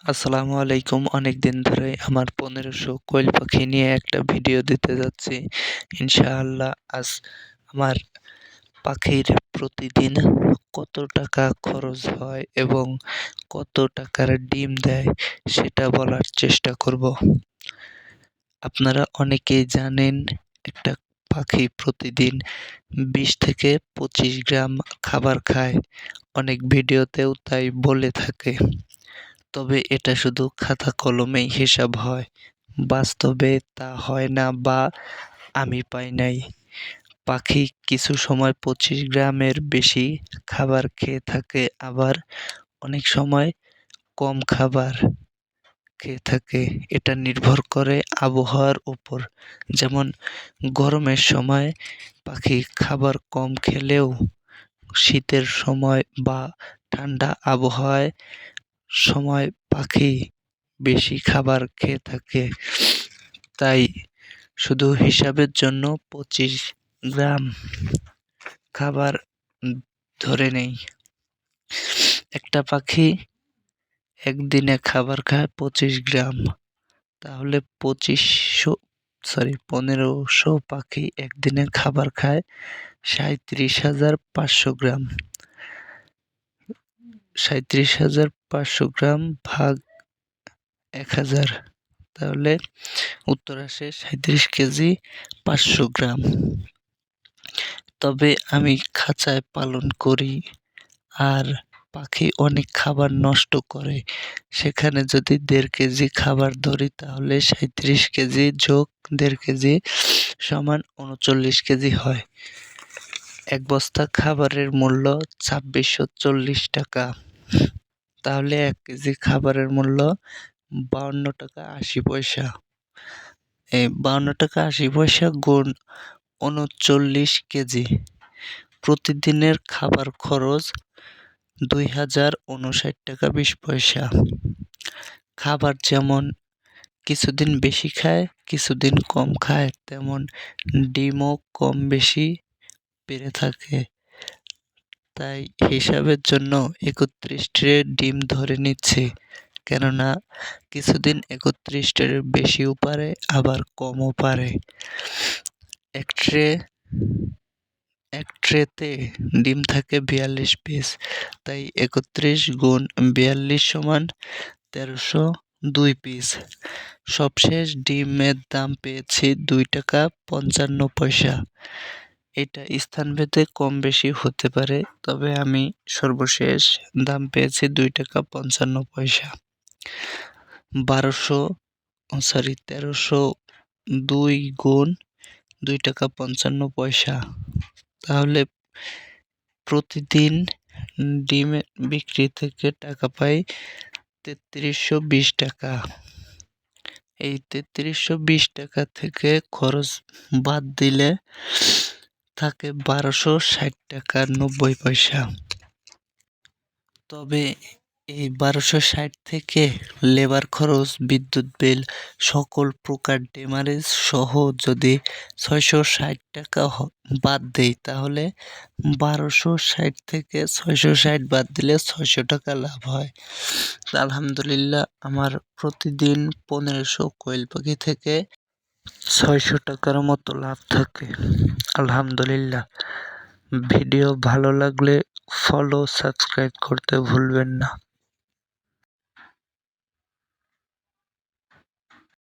আসসালামু আলাইকুম। অনেকদিন ধরে আমার ১৫০০ কোয়েল পাখি নিয়ে একটা ভিডিও দিতে যাচ্ছি। ইনশাআল্লাহ আজ আমার পাখির প্রতিদিন কত টাকা খরচ হয় এবং কত টাকার ডিম দেয় সেটা বলার চেষ্টা করব। আপনারা অনেকেই জানেন একটা পাখি প্রতিদিন ২০ থেকে ২৫ গ্রাম খাবার খায়। অনেক ভিডিওতেও তাই বলে থাকে। তবে এটা শুধু খাতা কলমেই হিসাব হয়, বাস্তবে তা হয় না বা আমি পাই নাই। পাখি কিছু সময় ২৫ গ্রামের বেশি খাবার খেয়ে থাকে, আবার অনেক সময় কম খাবার খেয়ে থাকে। এটা নির্ভর করে আবহাওয়ার উপর। যেমন গরমের সময় পাখি খাবার কম খেলেও শীতের সময় বা ঠান্ডা আবহাওয়ায় সময় পাখি বেশি খাবার খেয়ে থাকে। তাই শুধু হিসাবের জন্য ২৫ গ্রাম খাবার ধরে নেই। একটা পাখি একদিনে খাবার খায় ২৫ গ্রাম, তাহলে ১৫০০ পাখি একদিনে খাবার খায় ৩৭,৫০০ গ্রাম। ৩৭,৫০০ গ্রাম ভাগ ১,০০০, তাহলে উত্তর আসে ৩৭ কেজি ৫০০ গ্রাম। তবে আমি খাঁচায় পালন করি আর পাখি অনেক খাবার নষ্ট করে। সেখানে যদি ১.৫ কেজি খাবার ধরি তাহলে ৩৭ কেজি যোগ ১.৫ কেজি সমান ৩৯ কেজি হয়। এক বস্তা খাবারের মূল্য ২৬৪০ টাকা। তাহলে ১ কেজি খাবারের মূল্য ৫২ টাকা ৮০ পয়সা। এই ৫২ টাকা ৮০ পয়সা গুণ ৩৯ কেজি। প্রতিদিনের খাবার খরচ ২,০৫৯ টাকা ২০ পয়সা। খাবার যেমন কিছুদিন বেশি খায়, কিছুদিন কম খায়, তেমন ডিমও কম বেশি পেড়ে থাকে। তাই হিসাবের জন্য ৩১ ট্রে ডিম ধরে নিচ্ছি, কেননা কিছুদিন ৩১ ট্রের বেশিও পারে আবার কমও পারে। এক ট্রেতে ডিম থাকে ৪২ পিস, তাই ৩১ গুণ ৪২ সমান ১৩০২ পিস। সবশেষ ডিমের দাম পেয়েছি ২ টাকা ৫৫ পয়সা। এটা স্থানভেদে কম বেশি হতে পারে, তবে আমি সর্বশেষ দাম পেয়েছি ২ টাকা ৫৫ পয়সা। ১৩০২ গুণ ২ টাকা ৫৫ পয়সা, তাহলে প্রতিদিন ডিম বিক্রি থেকে টাকা পাই ৩৩২০ টাকা। এই ৩৩২০ টাকা থেকে খরচ বাদ দিলে থাকে ১২৬০ টাকা ৯০ পয়সা। তবে এই ১২৬০ থেকে লেবার খরচ, বিদ্যুৎ বিল, সকল প্রকার ডেমারেজ সহ যদি ৬৬০ টাকা বাদ দেই, তাহলে ১২৬০ থেকে ৬৬০ বাদ দিলে ৬০০ টাকা লাভ হয়। আলহামদুলিল্লাহ, আমার প্রতিদিন ১৫০০ কোয়েল পাখি থেকে ৬০০ টাকার মতো লাভ থাকে। আলহামদুলিল্লাহ। ভিডিও ভালো লাগলে ফলো, সাবস্ক্রাইব করতে ভুলবেন না।